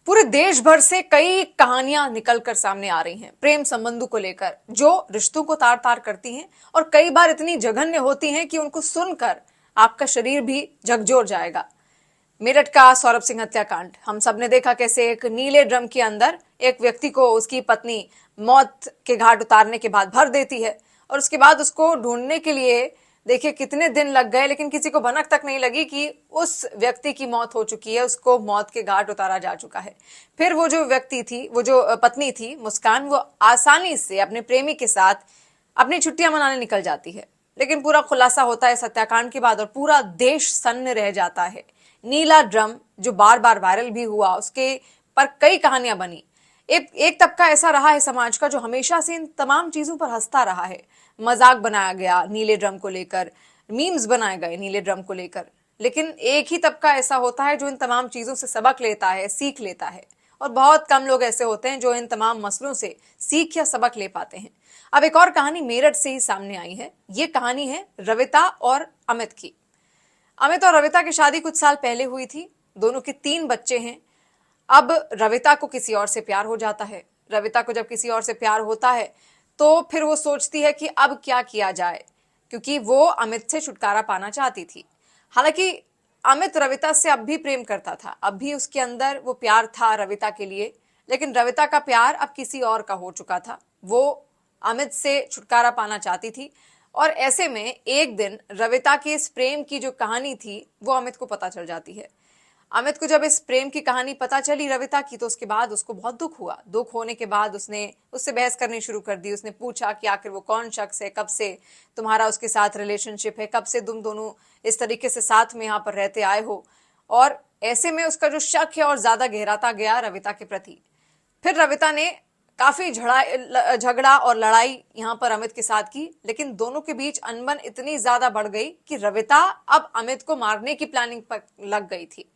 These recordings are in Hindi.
पूरे देश भर से कई कहानियां निकलकर सामने आ रही हैं प्रेम संबंधों को लेकर, जो रिश्तों को तार तार करती हैं और कई बार इतनी जघन्य होती हैं कि उनको सुनकर आपका शरीर भी झकझोर जाएगा। मेरठ का सौरभ सिंह हत्याकांड, हम सब ने देखा कैसे एक नीले ड्रम के अंदर एक व्यक्ति को उसकी पत्नी मौत के घाट उतारने के बाद भर देती है और उसके बाद उसको ढूंढने के लिए देखिए कितने दिन लग गए, लेकिन किसी को भनक तक नहीं लगी कि उस व्यक्ति की मौत हो चुकी है, उसको मौत के घाट उतारा जा चुका है। फिर वो जो व्यक्ति थी, वो जो पत्नी थी मुस्कान, वो आसानी से अपने प्रेमी के साथ अपनी छुट्टियां मनाने निकल जाती है। लेकिन पूरा खुलासा होता है इस हत्याकांड के बाद और पूरा देश सन्न रह जाता है। नीला ड्रम जो बार बार वायरल भी हुआ, उसके पर कई कहानियां बनी। एक तबका ऐसा रहा है समाज का जो हमेशा से इन तमाम चीजों पर हंसता रहा है। मजाक बनाया गया नीले ड्रम को लेकर, मीम्स बनाए गए नीले ड्रम को लेकर, लेकिन एक ही तबका ऐसा होता है जो इन तमाम चीजों से सबक लेता है, सीख लेता है। और बहुत कम लोग ऐसे होते हैं जो इन तमाम मसलों से सीख या सबक ले पाते हैं। अब एक और कहानी मेरठ से ही सामने आई है। ये कहानी है रविता और अमित की। अमित और रविता की शादी कुछ साल पहले हुई थी। दोनों के 3 बच्चे हैं। अब रविता को किसी और से प्यार हो जाता है। रविता को जब किसी और से प्यार होता है तो फिर वो सोचती है कि अब क्या किया जाए, क्योंकि वो अमित से छुटकारा पाना चाहती थी। हालांकि अमित रविता से अब भी प्रेम करता था, अब भी उसके अंदर वो प्यार था रविता के लिए, लेकिन रविता का प्यार अब किसी और का हो चुका था। वो अमित से छुटकारा पाना चाहती थी और ऐसे में एक दिन रविता के इस प्रेम की जो कहानी थी वो अमित को पता चल जाती है। अमित को जब इस प्रेम की कहानी पता चली रविता की, तो उसके बाद उसको बहुत दुख हुआ। दुख होने के बाद उसने उससे बहस करनी शुरू कर दी। उसने पूछा कि आखिर वो कौन शख्स है, कब से तुम्हारा उसके साथ रिलेशनशिप है, कब से तुम दोनों इस तरीके से साथ में यहाँ पर रहते आए हो। और ऐसे में उसका जो शक है और ज्यादा गहराता गया रविता के प्रति। फिर रविता ने काफी झगड़ा और लड़ाई यहाँ पर अमित के साथ की, लेकिन दोनों के बीच अनबन इतनी ज्यादा बढ़ गई कि रविता अब अमित को मारने की प्लानिंग पर लग गई थी।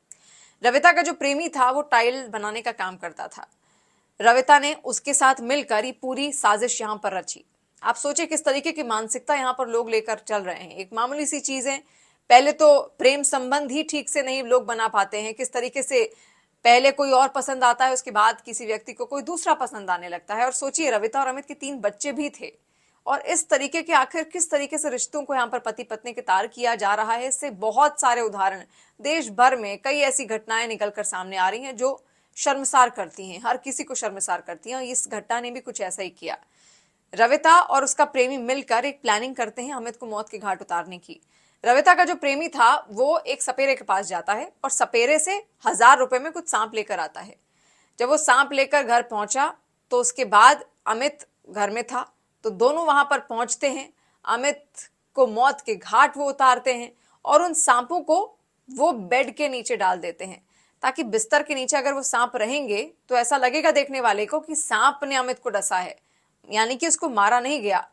रविता का जो प्रेमी था वो टाइल बनाने का काम करता था। रविता ने उसके साथ मिलकर ये पूरी साजिश यहाँ पर रची। आप सोचे किस तरीके की मानसिकता यहाँ पर लोग लेकर चल रहे हैं। एक मामूली सी चीज है, पहले तो प्रेम संबंध ही ठीक से नहीं लोग बना पाते हैं। किस तरीके से पहले कोई और पसंद आता है, उसके बाद किसी व्यक्ति को कोई दूसरा पसंद आने लगता है। और सोचिए रविता और अमित के 3 बच्चे भी थे और इस तरीके के आखिर किस तरीके से रिश्तों को यहाँ पर पति पत्नी के तार किया जा रहा है। इससे बहुत सारे उदाहरण देश भर में कई ऐसी घटनाएं निकलकर सामने आ रही हैं जो शर्मसार करती हैं, हर किसी को शर्मसार करती हैं। और इस घटना ने भी कुछ ऐसा ही किया। रविता और उसका प्रेमी मिलकर एक प्लानिंग करते हैं अमित को मौत के घाट उतारने की। रविता का जो प्रेमी था वो एक सपेरे के पास जाता है और सपेरे से 1000 रुपए में कुछ सांप लेकर आता है। जब वो सांप लेकर घर पहुंचा तो उसके बाद अमित घर में था, तो दोनों वहां पर पहुंचते हैं। अमित को मौत के घाट वो उतारते हैं और उन सांपों को वो बेड के नीचे डाल देते हैं, ताकि बिस्तर के नीचे अगर वो सांप रहेंगे तो ऐसा लगेगा देखने वाले को कि सांप ने अमित को डसा है, यानी कि उसको मारा नहीं गया।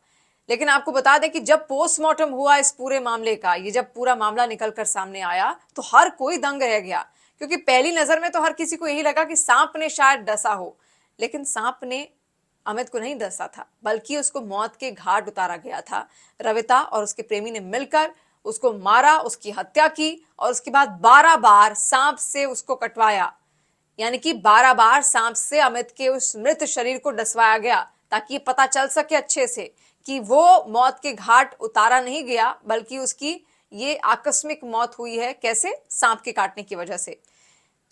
लेकिन आपको बता दें कि जब पोस्टमार्टम हुआ इस पूरे मामले का, ये जब पूरा मामला निकलकर सामने आया तो हर कोई दंग रह गया, क्योंकि पहली नजर में तो हर किसी को यही लगा कि सांप ने शायद डसा हो, लेकिन सांप ने अमित को नहीं डसा था, बल्कि उसको मौत के घाट उतारा गया था। रविता और उसके प्रेमी ने मिलकर उसको मारा, उसकी हत्या की और उसके बाद 12 बार सांप से उसको कटवाया, यानी कि 12 बार सांप से अमित के उस मृत शरीर को डसवाया गया, ताकि ये पता चल सके अच्छे से कि वो मौत के घाट उतारा नहीं गया, बल्कि उसकी ये आकस्मिक मौत हुई है। कैसे? सांप के काटने की वजह से।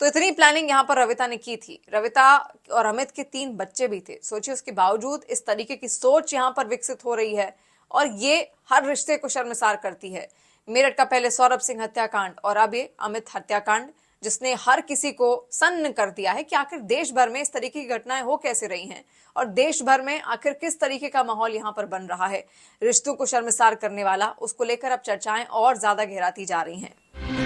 तो इतनी प्लानिंग यहाँ पर रविता ने की थी। रविता और अमित के 3 बच्चे भी थे। सोचिए उसके बावजूद इस तरीके की सोच यहाँ पर विकसित हो रही है और ये हर रिश्ते को शर्मसार करती है। मेरठ का पहले सौरभ सिंह हत्याकांड और अब ये अमित हत्याकांड, जिसने हर किसी को सन्न कर दिया है कि आखिर देश भर में इस तरीके की घटनाएं हो कैसे रही हैं और देश भर में आखिर किस तरीके का माहौल यहाँ पर बन रहा है। रिश्तों को शर्मसार करने वाला, उसको लेकर अब चर्चाएं और ज्यादा गहराती जा रही हैं।